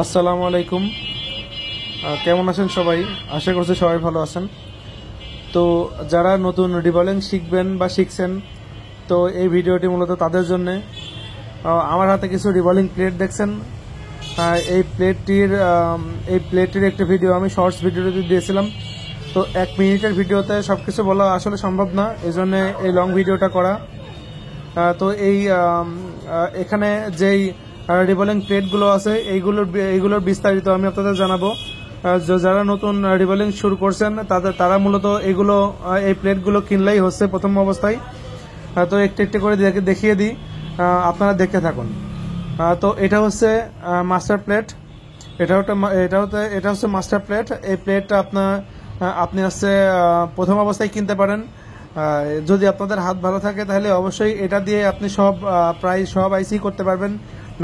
আসসালামু আলাইকুম। কেমন আছেন সবাই? আশা করছি সবাই ভালো আছেন। তো যারা নতুন রিভলিং শিখবেন বা শিখছেন, তো এই ভিডিওটি মূলত তাদের জন্যে। আমার হাতে কিছু রিভলিং প্লেট দেখছেন। এই প্লেটটির একটা ভিডিও আমি শর্টস ভিডিওতে দিয়েছিলাম। তো 1 মিনিটের ভিডিওতে সব কিছু বলা আসলে সম্ভব না, এই জন্য এই লং ভিডিওটা করা। তো এখানে যেই রিভলিং প্লেটগুলো আছে এইগুলোর বিস্তারিত আমি আপনাদের জানাবো। যারা নতুন রিভলিং শুরু করছেন তারা মূলত এই প্লেটগুলো কিনলেই হচ্ছে প্রথম অবস্থায়। তো একটু একটু করে দেখিয়ে দিই, আপনারা দেখতে থাকুন। তো এটা হচ্ছে মাস্টার প্লেট। এটা হচ্ছে মাস্টার প্লেট। এই প্লেটটা আপনি হচ্ছে প্রথম অবস্থায় কিনতে পারেন। যদি আপনাদের হাত ভালো থাকে তাহলে অবশ্যই এটা দিয়ে আপনি প্রায় সব আইসি করতে পারবেন।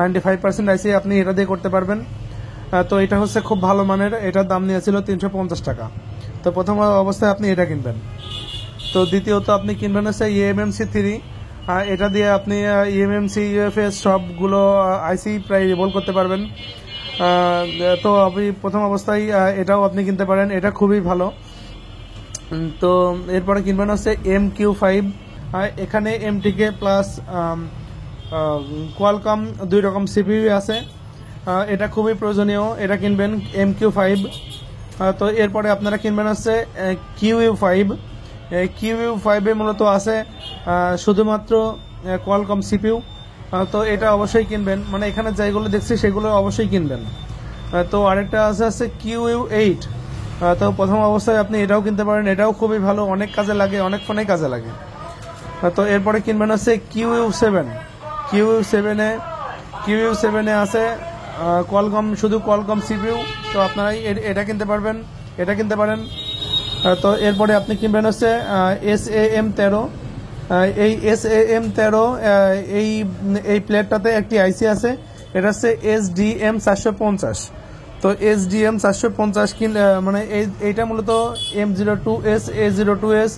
95% আইসি আপনি এটা দিয়ে করতে পারবেন। তো এটা হচ্ছে খুব ভালো মানের। এটার দাম নিয়েছিল 350 টাকা। তো প্রথম অবস্থায় আপনি এটা কিনবেন। তো দ্বিতীয়ত আপনি কিনবেন হচ্ছে EMMC 3। এটা দিয়ে আপনি EMMC UFS সবগুলো আইসি প্রায় রিভলভ করতে পারবেন। তো আপনি প্রথম অবস্থায় এটাও আপনি কিনতে পারেন, এটা খুবই ভালো। তো এরপরে কিনবেন হচ্ছে MQ5। এখানে MTK প্লাস কোয়ালকম 2 রকম CPU আছে। এটা খুবই প্রয়োজনীয়, এটা কিনবেন MQ5। তো এরপরে আপনারা কিনবেন হচ্ছে QU5। QU5 এ মূলত আছে শুধুমাত্র কোয়ালকম CPU। তো এটা অবশ্যই কিনবেন, মানে এখানে যেগুলো দেখছি সেগুলো অবশ্যই কিনবেন। তো আরেকটা আছে QU8। তো প্রথম অবস্থায় আপনি এটাও কিনতে পারেন, এটাও খুবই ভালো, অনেক কাজে লাগে, অনেক ফোনে কাজে লাগে। তো এরপরে কিনবেন হচ্ছে QU7। QU7 এ আছে শুধু কোয়ালকম CPU। তো আপনারা এটা কিনতে পারেন। তো এরপরে আপনি কিনবেন হচ্ছে SAM13। এই SAM13 এই প্লেটটাতে একটি আইসি আছে, এটা হচ্ছে SDM450। তো SDM450 মানে এইটা মূলত M02S A02S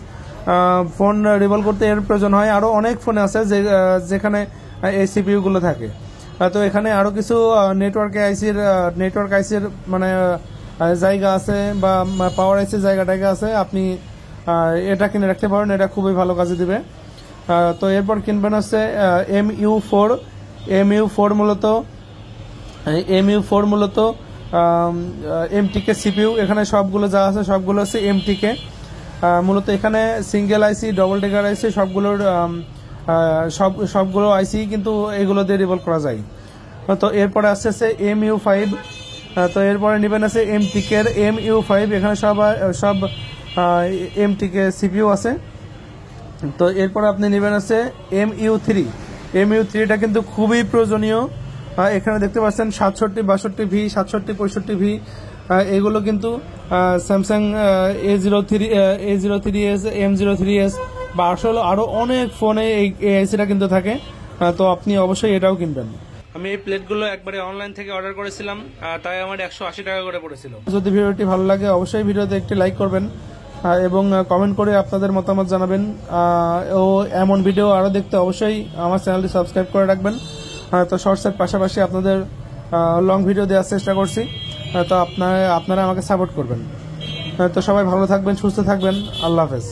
ফোন রিভলভ করতে এর প্রয়োজন হয়। আরও অনেক ফোনে আছে যেখানে এই CPU গুলো থাকে। তো এখানে আরও কিছু নেটওয়ার্ক আইসির মানে জায়গা আছে, বা পাওয়ার আইসির জায়গা আছে। আপনি এটা কিনে রাখতে পারেন, এটা খুবই ভালো কাজে দিবে। তো এরপর কিনবেন হচ্ছে MU4। MU4 মূলত MTK CPU। এখানে সবগুলো যা আছে সবগুলো হচ্ছে MTK। মূলত এখানে সিঙ্গেল আইসি, ডবল ডেকার আইসি সবগুলো আইসি কিন্তু এগুলো দিয়ে রিভলভ করা যায়। তো এরপরে আসছে MU5। তো এরপরে নেবেন আছে MTK এর MU5। এখানে সব MTK CPU আছে। তো এরপরে আপনি নেবেন আছে MU3। MU3টা কিন্তু খুবই প্রয়োজনীয়। এখানে দেখতে পাচ্ছেন 6762V, 6765V। এগুলো কিন্তু স্যামসাং A03s, M03s বা আসলে আরও অনেক ফোনে এই আইসিটা কিন্তু থাকে। তো আপনি অবশ্যই এটাও কিনবেন। আমি এই প্লেটগুলো একবারে অনলাইন থেকে অর্ডার করেছিলাম, তাই আমার 180 টাকা করে পড়েছিল। যদি ভিডিওটি ভালো লাগে অবশ্যই ভিডিওতে একটি লাইক করবেন এবং কমেন্ট করে আপনাদের মতামত জানাবেন। ও এমন ভিডিও আরও দেখতে অবশ্যই আমার চ্যানেলটি সাবস্ক্রাইব করে রাখবেন। তো শর্টসের পাশাপাশি আপনাদের লং ভিডিও দেওয়ার চেষ্টা করছি। তো আপনারা আমাকে সাপোর্ট করবেন। তো সবাই ভালো থাকবেন, সুস্থ থাকবেন। আল্লাহ হাফেজ।